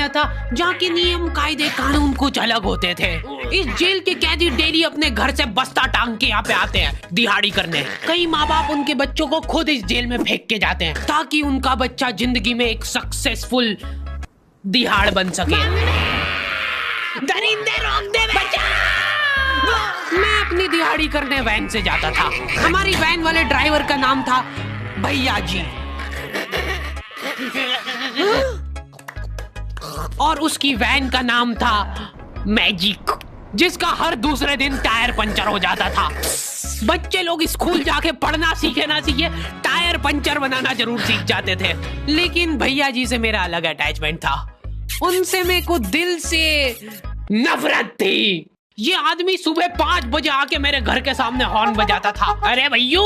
गया था जहाँ के नियम कायदे कानून कुछ अलग होते थे। इस जेल के कैदी डेली अपने घर से बस्ता टांग के यहाँ पे आते हैं दिहाड़ी करने। कई माँ बाप उनके बच्चों को खुद इस जेल में फेंक के जाते हैं ताकि उनका बच्चा जिंदगी में एक सक्सेसफुल दिहाड़ बन सके। दरिंदे रोक दे बच्चा। मैं अपनी दिहाड़ी करने वैन से जाता था। हमारी वैन वाले ड्राइवर का नाम था भैया जी और उसकी वैन का नाम था मैजिक, जिसका हर दूसरे दिन टायर पंचर हो जाता था। बच्चे लोग स्कूल जाके पढ़ना सीखे ना सीखे टायर पंचर बनाना जरूर सीख जाते थे। लेकिन भैया जी से मेरा अलग अटैचमेंट था। उनसे मेरे को दिल से नफरत थी। ये आदमी सुबह 5 बजे आके मेरे घर के सामने हॉर्न बजाता था। अरे भैयू,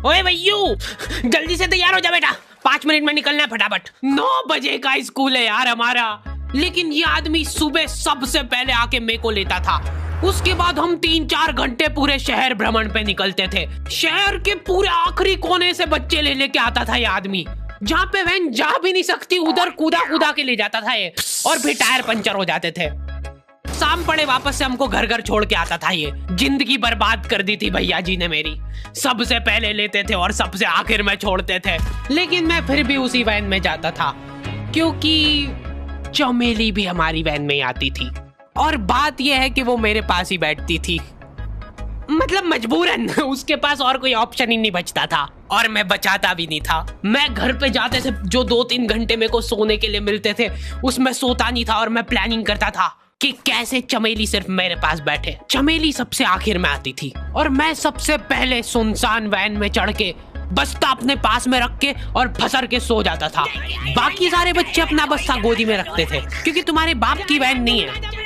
ओए भैयू, जल्दी से तैयार हो जा बेटा, 5 मिनट में निकलना है फटाफट। 9 बजे का स्कूल है यार हमारा। लेकिन ये आदमी सुबह सबसे पहले आके मेरे को लेता था। उसके बाद हम 3-4 घंटे पूरे शहर भ्रमण पे निकलते थे। शहर के पूरे आखिरी कोने से बच्चे ले लेके आता था ये आदमी। जहाँ पे वैन जा भी नहीं सकती उधर कूदा कूदा के ले जाता था ये, और फिर टायर पंचर हो जाते थे। शाम पड़े वापस से हमको घर घर छोड़ के आता था ये। जिंदगी बर्बाद कर दी थी भैया जी ने मेरी। सबसे पहले लेते थे और सबसे आखिर में छोड़ते थे। लेकिन मैं फिर भी उसी वैन में जाता था क्योंकि चमेली भी हमारी वैन में आती थी। और बात यह है कि वो मेरे पास ही बैठती थी, मतलब मजबूरन। उसके पास और कोई ऑप्शन ही नहीं बचता था और मैं बचाता भी नहीं था। मैं घर पे जाते थे, जो 2-3 घंटे मेरे को सोने के लिए मिलते थे उसमें सोता नहीं था और मैं प्लानिंग करता था कि कैसे चमेली सिर्फ मेरे पास बैठे। चमेली सबसे आखिर में आती थी और मैं सबसे पहले सुनसान वैन में चढ़ के बस्ता अपने पास में रख के और फसर के सो जाता था। बाकी सारे बच्चे अपना बस्ता गोदी में रखते थे क्योंकि तुम्हारे बाप की वैन नहीं है।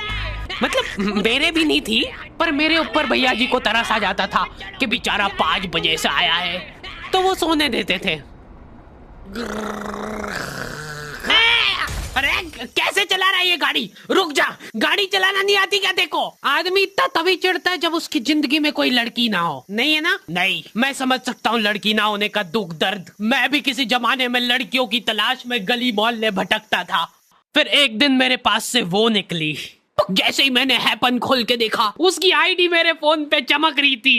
मतलब मेरे भी नहीं थी, पर मेरे ऊपर भैया जी को तरस आ जाता था कि बेचारा 5 बजे से आया है, तो वो सोने देते थे। अरे कैसे चला रहा है ये गाड़ी? रुक जा, गाड़ी चलाना नहीं आती क्या? देखो, आदमी इतना तभी चिढ़ता है जब उसकी जिंदगी में कोई लड़की ना हो। नहीं है ना? नहीं, मैं समझ सकता हूँ लड़की ना होने का दुख दर्द। मैं भी किसी जमाने में लड़कियों की तलाश में गली मोहल्ले भटकता था। फिर एक दिन मेरे पास से वो निकली। जैसे ही मैंने हैपन खोल के देखा, उसकी आईडी मेरे फोन पे चमक रही थी।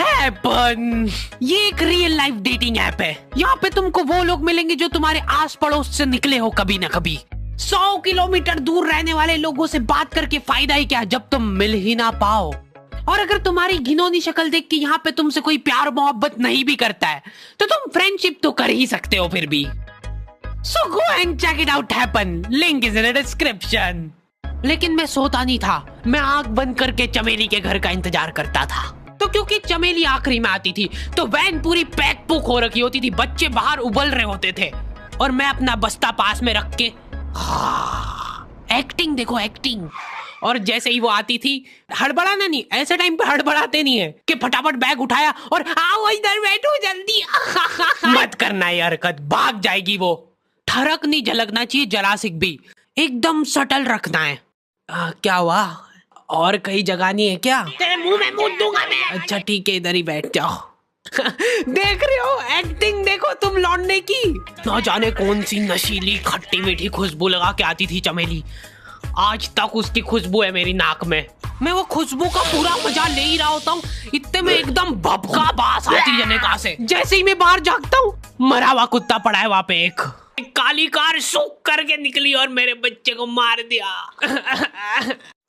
हैपन ये एक रियल लाइफ डेटिंग ऐप है। यहाँ पे तुमको वो लोग मिलेंगे जो तुम्हारे आस पड़ोस से निकले हो कभी ना कभी। 100 किलोमीटर दूर रहने वाले लोगों से बात करके फायदा ही क्या जब तुम मिल ही ना पाओ। और अगर तुम्हारी घिनौनी शक्ल देख के यहाँ पे तुमसे कोई प्यार मोहब्बत नहीं भी करता है तो तुम फ्रेंडशिप तो कर ही सकते हो फिर भी। So go and check it out happen. Link is in the description. लेकिन मैं सोता नहीं था। मैं आंख बंद करके चमेली के घर का इंतजार करता था। तो क्योंकि चमेली आखिरी में आती थी तो वैन पूरी पैक पुक हो रखी होती थी। बच्चे बाहर उबल रहे होते थे और मैं अपना बस्ता पास में रख के एक्टिंग देखो एक्टिंग। और जैसे ही वो आती थी, हड़बड़ाना नहीं, ऐसे टाइम पे हड़बड़ाते नहीं है कि फटाफट बैग उठाया और आओ इधर बैठो जल्दी। मत करना ये हरकत, भाग जाएगी वो। ठरक नहीं झलकना चाहिए, जरासिक भी एकदम सटल रखना है। क्या हुआ? और कहीं जगह नहीं है क्या? तेरे मुंह में मूत दूंगा मैं। अच्छा ठीक है, इधर ही बैठ जाओ। देख रहे हो एक्टिंग देखो तुम लौंडे की। ना जाने कौन सी नशीली खट्टी मीठी खुशबू लगा के आती थी चमेली। आज तक उसकी खुशबू है मेरी नाक में। मैं वो खुशबू का पूरा मजा ले ही रहा होता हूँ, इतने में एकदम भभका बास आती है निकाह से। जैसे ही मैं बाहर झांकता हूँ, मरा हुआ कुत्ता पड़ा है वहाँ पे। एक काली कार सूख करके निकली और मेरे बच्चे को मार दिया।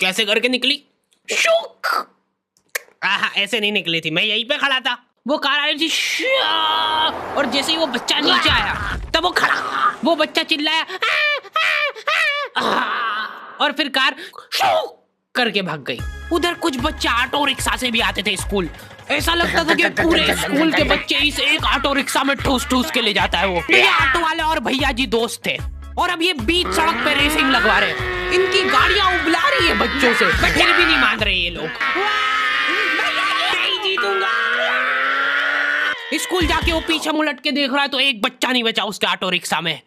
कैसे करके निकली? शुक। ऐसे नहीं निकली थी, मैं यहीं पे खड़ा था, वो कार आई थी और जैसे ही वो बच्चा नीचे आया तब वो खड़ा, वो बच्चा चिल्लाया और फिर कार करके भाग गई। उधर कुछ बच्चे ऑटो रिक्शा से भी आते थे स्कूल। ऐसा लगता था कि पूरे स्कूल के बच्चे इस एक ऑटो रिक्शा में ठूस ठूस के ले जाता है वो। ये ऑटो वाले और भैया जी दोस्त थे और अब ये बीच सड़क पे रेसिंग लगवा रहे हैं। इनकी गाड़ियां उबला रही है बच्चों से, फिर भी नहीं मान रहे ये लोग। नहीं जीतूंगा। स्कूल जाके वो पीछे मुलट के देख रहा है तो एक बच्चा नहीं बचा उसके ऑटो रिक्शा में।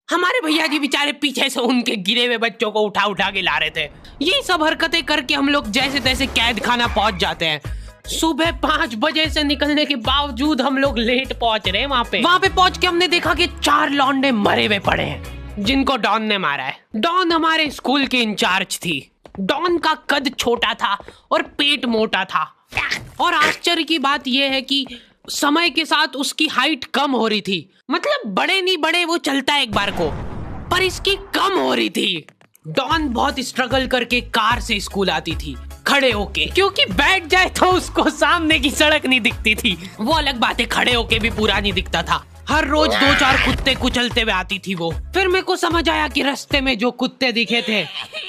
हमारे भैया जी बेचारे पीछे से उनके गिरे हुए बच्चों को उठा उठा के ला रहे थे। ये सब हरकतें करके हम लोग जैसे तैसे कैद खाना पहुंच जाते हैं। सुबह 5 बजे से निकलने के बावजूद हम लोग लेट पहुंच रहे हैं। वहाँ पे पहुंच के हमने देखा कि 4 लौंडे मरे हुए पड़े हैं। जिनको डॉन ने मारा है। डॉन हमारे स्कूल की इंचार्ज थी। डॉन का कद छोटा था और पेट मोटा था, और आश्चर्य की बात यह है कि समय के साथ उसकी हाइट कम हो रही थी। मतलब बड़े नहीं बड़े वो चलता है एक बार को, पर इसकी कम हो रही थी। डॉन बहुत स्ट्रगल करके कार से स्कूल आती थी खड़े होके, क्योंकि बैठ जाए तो उसको सामने की सड़क नहीं दिखती थी। वो अलग बात है, खड़े होके भी पूरा नहीं दिखता था। हर रोज 2-4 कुत्ते कुचलते हुए आती थी वो। फिर मेरे को समझ आया कि रास्ते में जो कुत्ते दिखे थे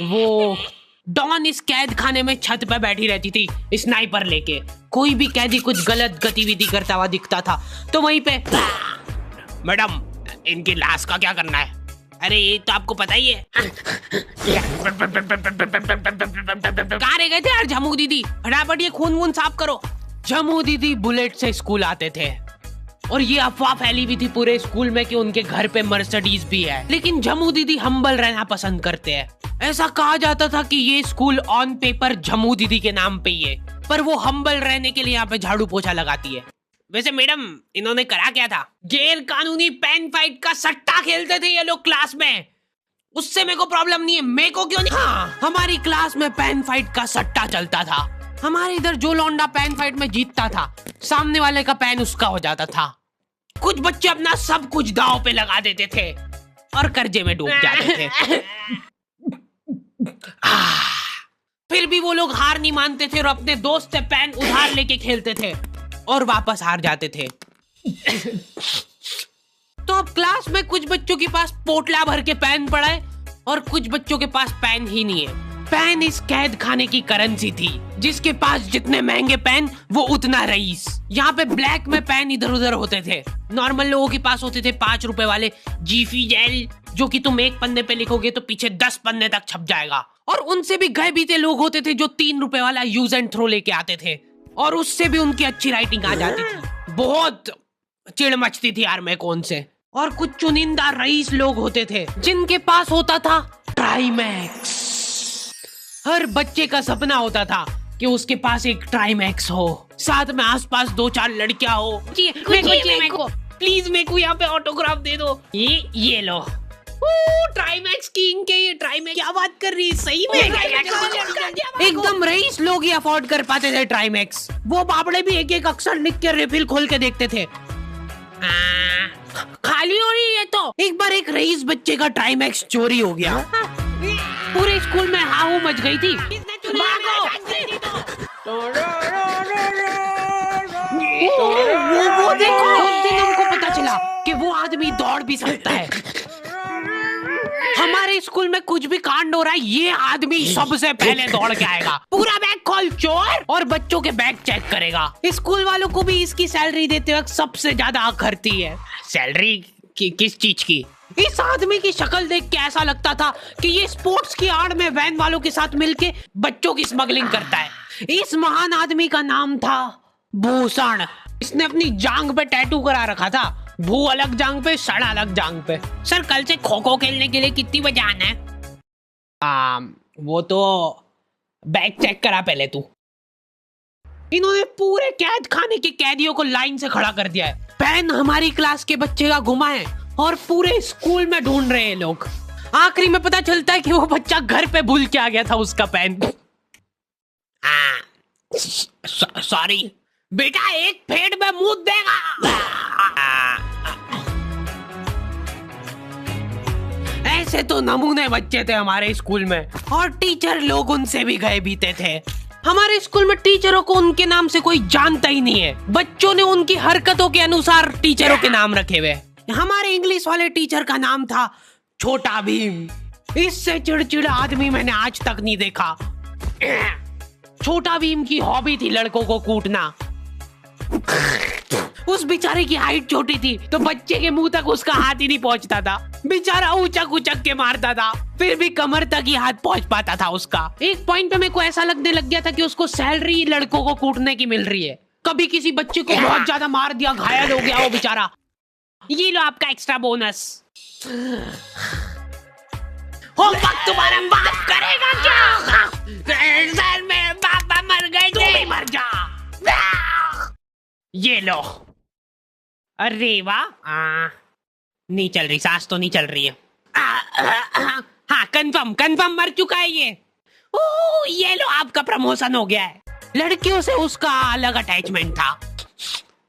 वो डॉन इस कैद खाने में छत पे बैठी रहती थी स्नाइपर लेके। कोई भी कैदी कुछ गलत गतिविधि करता हुआ दिखता था तो वहीं पे, मैडम इनकी लाश का क्या करना है? अरे ये तो आपको पता ही है। कहाँ रह गए थे यार झमू दीदी? फटाफट ये खून वून साफ करो। झमू दीदी बुलेट से स्कूल आते थे और ये अफवाह फैली हुई थी पूरे स्कूल में कि उनके घर पे मर्सिडीज भी है। लेकिन झमू दीदी हम्बल रहना पसंद करते हैं। ऐसा कहा जाता था कि ये स्कूल ऑन पेपर झमू दीदी के नाम पे ही है, पर वो हम्बल रहने के लिए यहाँ पे झाड़ू पोछा लगाती है। वैसे मैडम इन्होंने करा क्या था? गैर कानूनी पेन फाइट का सट्टा खेलते थे ये लोग क्लास में। उससे मेरे को प्रॉब्लम नहीं है, मेरे को क्यों नहीं? हाँ, हमारी क्लास में पेन फाइट का सट्टा चलता था। हमारे इधर जो लौंडा पेन फाइट में जीतता था, सामने वाले का पेन उसका हो जाता था। कुछ बच्चे अपना सब कुछ दांव पे लगा देते थे और कर्जे में डूब जाते थे। फिर भी वो लोग हार नहीं मानते थे और अपने दोस्त से पेन उधार लेके खेलते थे और वापस हार जाते थे। तो अब क्लास में कुछ बच्चों के पास पोटला भर के पेन पड़ा है और कुछ बच्चों के पास पेन ही नहीं है। पेन इस कैद खाने की करेंसी थी। जिसके पास जितने महंगे पेन वो उतना रईस। यहाँ पे ब्लैक में पेन इधर उधर होते थे। नॉर्मल लोगों के पास होते थे 5 रुपए वाले जीफी जेल, जो कि तुम एक पन्ने पे लिखोगे तो पीछे 10 पन्ने तक छप जाएगा। और उनसे भी गए बीते लोग होते थे जो 3 रुपए वाला यूज एंड थ्रो लेके आते थे और उससे भी उनकी अच्छी राइटिंग आ जाती थी। बहुत चिढ़ मचती थी यार मेरे को उनसे। और कुछ चुनिंदा रईस लोग होते थे जिनके पास होता था ट्राईमैक्स। हर बच्चे का सपना होता था कि उसके पास एक ट्राईमैक्स हो, साथ में आसपास 2-4 लड़कियां हो। मेरे को प्लीज मेरे को यहाँ पे ऑटोग्राफ दे दो। ये लो ट्राईमैक्स किंग के। ये ट्राईमैक्स क्या बात कर रही है? सही में एकदम रईस लोग ही अफोर्ड कर पाते थे ट्राईमैक्स। वो बाबड़े भी एक एक अक्षर लिख के रिफिल खोल के देखते थे। खाली हो रही है तो एक बार एक रईस बच्चे का ट्राईमैक्स चोरी हो गया। पूरे स्कूल में हाहू मच गई थी। वो देखो, उस दिन हमको पता चला कि वो आदमी दौड़ भी सकता है। हमारे स्कूल में कुछ भी कांड हो रहा है, ये आदमी सबसे पहले दौड़ के आएगा। पूरा बैग खोल चोर, और बच्चों के बैग चेक करेगा। स्कूल वालों को भी इसकी सैलरी देते वक्त सबसे ज्यादा आखरती है। सैलरी किस चीज की? इस आदमी की शक्ल देख के ऐसा लगता था कि ये स्पोर्ट्स की आड़ में वैन वालों के साथ मिलके बच्चों की स्मगलिंग करता है। इस महान आदमी का नाम था भूषण। इसने अपनी जांग पे टैटू करा रखा था, भू अलग जांग पे, सड़ अलग जांग पे। सर कल से खो खो खेलने के लिए कितनी बजे आना है? वो तो बैग चेक करा पहले तू। इन्होंने पूरे कैद खाने के कैदियों को लाइन से खड़ा कर दिया है। पेन हमारी क्लास के बच्चे का गुमा है और पूरे स्कूल में ढूंढ रहे हैं लोग। आखिरी में पता चलता है कि वो बच्चा घर पे भूल के आ गया था उसका पेन। सॉरी बेटा, एक फेट में मुंह देगा। ऐसे तो नमूने बच्चे थे हमारे स्कूल में, और टीचर लोग उनसे भी गए बीते थे। हमारे स्कूल में टीचरों को उनके नाम से कोई जानता ही नहीं है। बच्चों ने उनकी हरकतों के अनुसार टीचरों के नाम रखे हुए। हमारे इंग्लिश वाले टीचर का नाम था छोटा भीम। इससे चिड़चिड़ा आदमी मैंने आज तक नहीं देखा। छोटा भीम की हॉबी थी लड़कों को कूटना। उस बेचारे की हाइट छोटी थी तो बच्चे के मुंह तक उसका हाथ ही नहीं पहुंचता था। बेचारा उचक उचक के मारता था, फिर भी कमर तक ही हाथ पहुंच पाता था उसका। एक पॉइंट पे मेरे को ऐसा लगने लग गया था कि उसको सैलरी लड़कों को कूटने की मिल रही है। कभी किसी बच्चे को बहुत ज्यादा मार दिया, घायल हो गया वो बेचारा, ये लो आपका एक्स्ट्रा बोनस। होमवर्क तुम्हारा बाप करेगा क्या? सर मेरे पापा मर गए, तू भी मर जा। ये लो। अरे वाह, नहीं चल रही, सांस तो नहीं चल रही है। हाँ कंफर्म मर चुका है ये। ओह ये लो आपका प्रमोशन हो गया है। लड़कियों से उसका अलग अटैचमेंट था।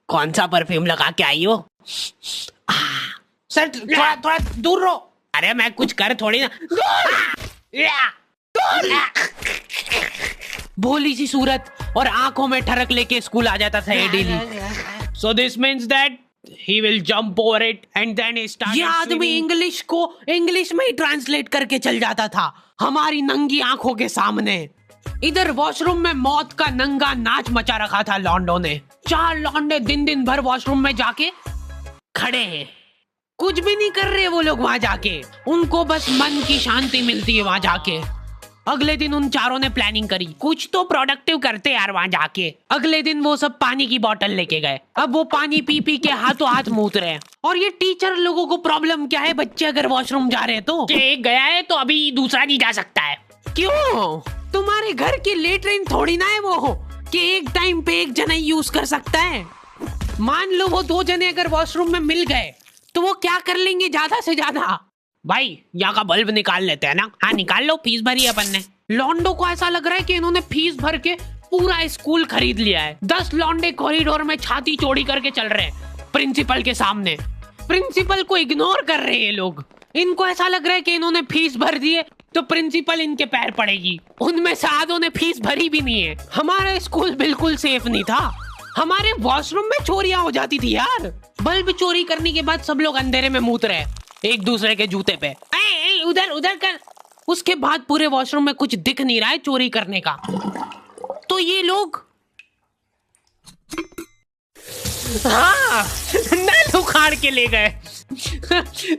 कौन सा परफ्यूम लगा के आई हो? सर थोड़ा दूर रहो। अरे मैं कुछ कर थोड़ी ना। भोली सी सूरत और आंखों में ठरक लेके स्कूल आ जाता था ये daily. So this means that he will jump over it and then he started ये आदमी इंग्लिश को इंग्लिश में ही ट्रांसलेट करके चल जाता था हमारी नंगी आंखों के सामने। इधर वॉशरूम में मौत का नंगा नाच मचा रखा था लॉन्डो ने। 4 लॉन्डे दिन भर वॉशरूम में जाके खड़े हैं, कुछ भी नहीं कर रहे वो लोग वहां जाके। उनको बस मन की शांति मिलती है वहां जाके। अगले दिन उन चारों ने प्लानिंग करी कुछ तो प्रोडक्टिव करते यार वहां जाके। अगले दिन वो सब पानी की बोतल लेके गए। अब वो पानी पी पी के हाथों हाथ मूत रहे हैं। और ये टीचर लोगों को प्रॉब्लम क्या है, बच्चे अगर वॉशरूम जा रहे हैं तो एक गया है तो अभी दूसरा नहीं जा सकता है। क्यों? तुम्हारे घर की लेटरिन थोड़ी ना है वो कि एक टाइम पे एक जना यूज कर सकता है। मान लो वो 2 जने अगर वॉशरूम में मिल गए तो वो क्या कर लेंगे ज्यादा से ज्यादा? भाई यहाँ का बल्ब निकाल लेते हैं ना। हाँ निकाल लो, फीस भरी है अपन ने। लॉन्डो को ऐसा लग रहा है कि इन्होंने फीस भर के पूरा स्कूल खरीद लिया है। 10 लॉन्डे कॉरिडोर में छाती चौड़ी करके चल रहे हैं प्रिंसिपल के सामने। प्रिंसिपल को इग्नोर कर रहे हैं ये लोग। इनको ऐसा लग रहा है कि इन्होंने फीस भर दिए तो प्रिंसिपल इनके पैर पड़ेगी। उनमें से आधों ने फीस भरी भी नहीं है। हमारा स्कूल बिल्कुल सेफ नहीं था। हमारे वॉशरूम में चोरियां हो जाती थी यार। बल्ब चोरी करने के बाद सब लोग अंधेरे में मूत रहे एक दूसरे के जूते पे। उधर कर। उसके बाद पूरे वॉशरूम में कुछ दिख नहीं रहा है चोरी करने का। तो ये लोग हाँ नल उखाड़ के ले गए।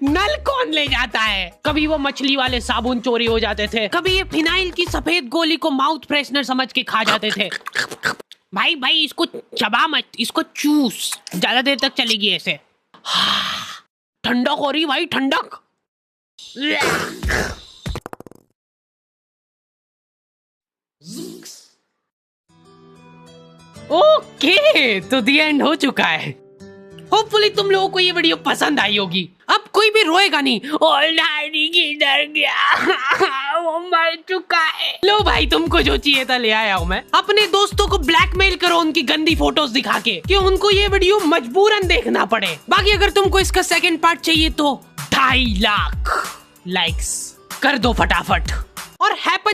नल कौन ले जाता है? कभी वो मछली वाले साबुन चोरी हो जाते थे, कभी ये फिनाइल की सफेद गोली को माउथ फ्रेशनर समझ के खा जाते थे। भाई इसको चबा मत, इसको चूस, ज्यादा देर तक चलेगी ऐसे। ठंडक हो रही भाई, ठंडक। ओके तो दी एंड हो चुका है। होपफुली तुम लोगों को ये वीडियो पसंद आई होगी। अब कोई भी रोएगा नहीं। डैडी किधर गया? वो मर चुका है। लो भाई तुमको जो चाहिए था ले आया हूँ मैं। अपने दोस्तों को ब्लैकमेल करो उनकी गंदी फोटोज दिखा के कि उनको ये वीडियो मजबूरन देखना पड़े। बाकी अगर तुमको इसका सेकंड पार्ट चाहिए तो 2.5 लाख लाइक्स कर दो फटाफट। और हैपन